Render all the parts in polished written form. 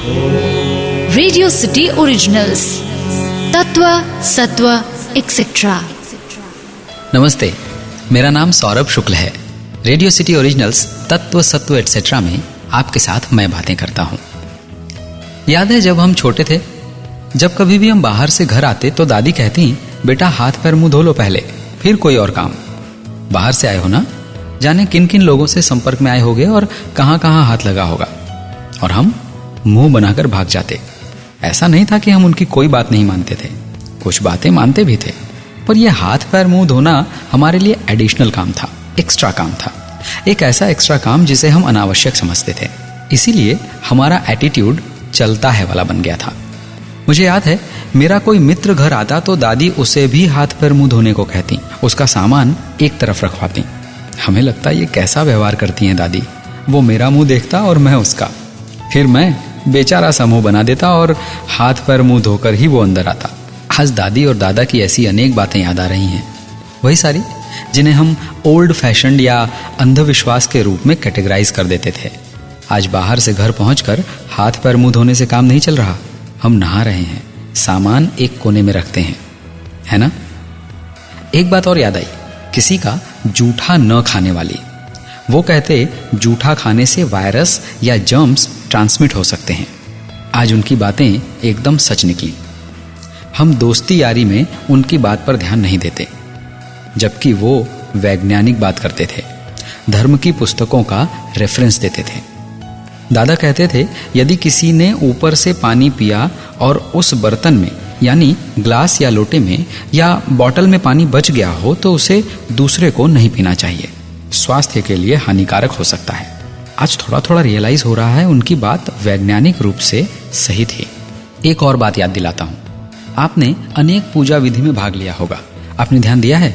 Radio city originals, तत्व सत्व etcetera. नमस्ते, मेरा नाम सौरभ शुक्ल है। रेडियो सिटी ओरिजिनल्स तत्व सत्व एक्सेट्रा में आपके साथ मैं बातें करता हूँ। याद है जब हम छोटे थे, जब कभी भी हम बाहर से घर आते तो दादी कहती, बेटा हाथ पैर मुंह धो लो पहले, फिर कोई और काम। बाहर से आए हो ना, जाने किन किन लोगों से संपर्क में आए होगे और कहाँ कहाँ हाथ लगा होगा, और हम मुंह बनाकर भाग जाते। ऐसा नहीं था कि हम उनकी कोई बात नहीं मानते थे, कुछ बातें मानते भी थे, पर यह हाथ पैर मुंह धोना हमारे लिए एडिशनल काम था, एक्स्ट्रा काम था, एक ऐसा एक्स्ट्रा काम जिसे हम अनावश्यक समझते थे। इसीलिए हमारा एटीट्यूड चलता है वाला बन गया था। मुझे याद है, मेरा कोई मित्र घर आता तो दादी उसे भी हाथ पैर मुंह धोने को कहती, उसका सामान एक तरफ रखवाती। हमें लगता ये कैसा व्यवहार करती हैं दादी, वो मेरा मुंह देखता और मैं उसका, फिर मैं बेचारा सा मुंह बना देता और हाथ पैर मुंह धोकर ही वो अंदर आता। आज दादी और दादा की ऐसी अनेक बातें याद आ रही हैं, वही सारी जिन्हें हम ओल्ड फैशन्ड या अंधविश्वास के रूप में कैटेगराइज कर देते थे। आज बाहर से घर पहुंचकर हाथ पैर मुंह धोने से काम नहीं चल रहा, हम नहा रहे हैं, सामान एक कोने में रखते हैं, है ना। एक बात और याद आई, किसी का जूठा न खाने वाली। वो कहते जूठा खाने से वायरस या जर्म्स ट्रांसमिट हो सकते हैं। आज उनकी बातें एकदम सच निकली। हम दोस्ती यारी में उनकी बात पर ध्यान नहीं देते, जबकि वो वैज्ञानिक बात करते थे, धर्म की पुस्तकों का रेफरेंस देते थे। दादा कहते थे, यदि किसी ने ऊपर से पानी पिया और उस बर्तन में यानी ग्लास या लोटे में या बॉटल में पानी बच गया हो तो उसे दूसरे को नहीं पीना चाहिए, स्वास्थ्य के लिए हानिकारक हो सकता है। आज थोड़ा थोड़ा रियलाइज हो रहा है उनकी बात वैज्ञानिक रूप से सही थी। एक और बात याद दिलाता हूं, आपने अनेक पूजा विधि में भाग लिया होगा, आपने ध्यान दिया है,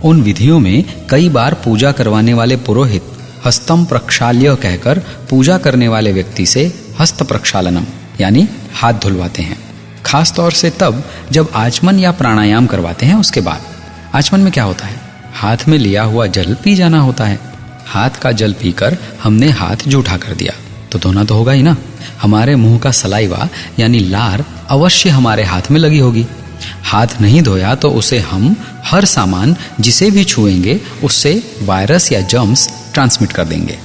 उन विधियों में कई बार पूजा करवाने वाले पुरोहित हस्तम प्रक्षाल्य कहकर पूजा करने वाले व्यक्ति से हस्त प्रक्षालनम यानी हाथ धुलवाते हैं। खास तौर से तब जब आचमन या प्राणायाम करवाते हैं। उसके बाद आचमन में क्या होता है, हाथ में लिया हुआ जल पी जाना होता है। हाथ का जल पीकर हमने हाथ जूठा कर दिया तो धोना तो होगा ही ना। हमारे मुंह का सलाइवा यानी लार अवश्य हमारे हाथ में लगी होगी। हाथ नहीं धोया तो उसे हम हर सामान जिसे भी छुएंगे उससे वायरस या जर्म्स ट्रांसमिट कर देंगे।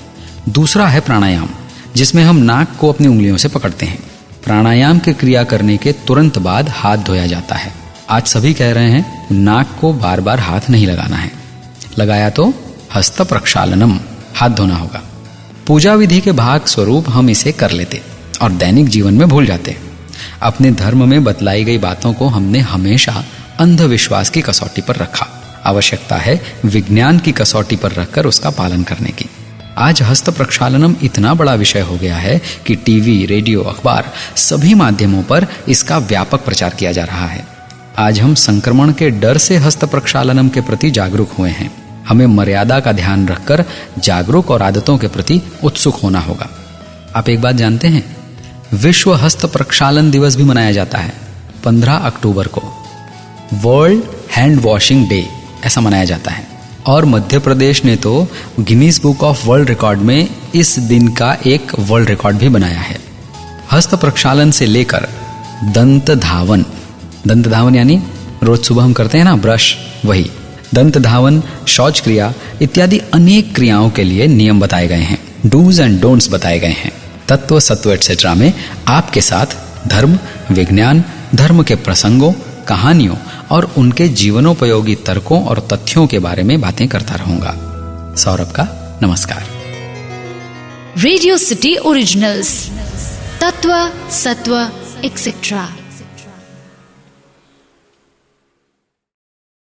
दूसरा है प्राणायाम, जिसमें हम नाक को अपनी उंगलियों से पकड़ते हैं। प्राणायाम की क्रिया करने के तुरंत बाद हाथ धोया जाता है। आज सभी कह रहे हैं नाक को बार बार हाथ नहीं लगाना है, लगाया तो हस्त प्रक्षालनम हाथ धोना होगा। पूजा विधि के भाग स्वरूप हम इसे कर लेते और दैनिक जीवन में भूल जाते। अपने धर्म में बतलाई गई बातों को हमने हमेशा अंधविश्वास की कसौटी पर रखा। आवश्यकता है विज्ञान की कसौटी पर रखकर उसका पालन करने की। आज हस्त प्रक्षालनम इतना बड़ा विषय हो गया है कि टीवी, रेडियो, अखबार सभी माध्यमों पर इसका व्यापक प्रचार किया जा रहा है। आज हम संक्रमण के डर से हस्त प्रक्षालनम के प्रति जागरूक हुए हैं। हमें मर्यादा का ध्यान रखकर जागरूक और आदतों के प्रति उत्सुक होना होगा। आप एक बात जानते हैं, विश्व हस्त प्रक्षालन दिवस भी मनाया जाता है 15 अक्टूबर को। वर्ल्ड हैंड वॉशिंग डे ऐसा मनाया जाता है। और मध्य प्रदेश ने तो Guinness book of world record में इस दिन का एक वर्ल्ड रिकॉर्ड भी बनाया है। हस्त प्रक्षालन से लेकर दंत धावन, दंत धावन यानी रोज सुबह हम करते हैं ना ब्रश, वही दंत धावन, शौच क्रिया इत्यादि अनेक क्रियाओं के लिए नियम बताए गए हैं, डूज एंड डोंट्स बताए गए हैं। तत्व सत्व एक्सेट्रा में आपके साथ धर्म, विज्ञान, धर्म के प्रसंगों, कहानियों और उनके जीवनोपयोगी तर्कों और तथ्यों के बारे में बातें करता रहूंगा। सौरभ का नमस्कार। रेडियो सिटी ओरिजिनल्स, तत्व सत्व एक्सेट्रा।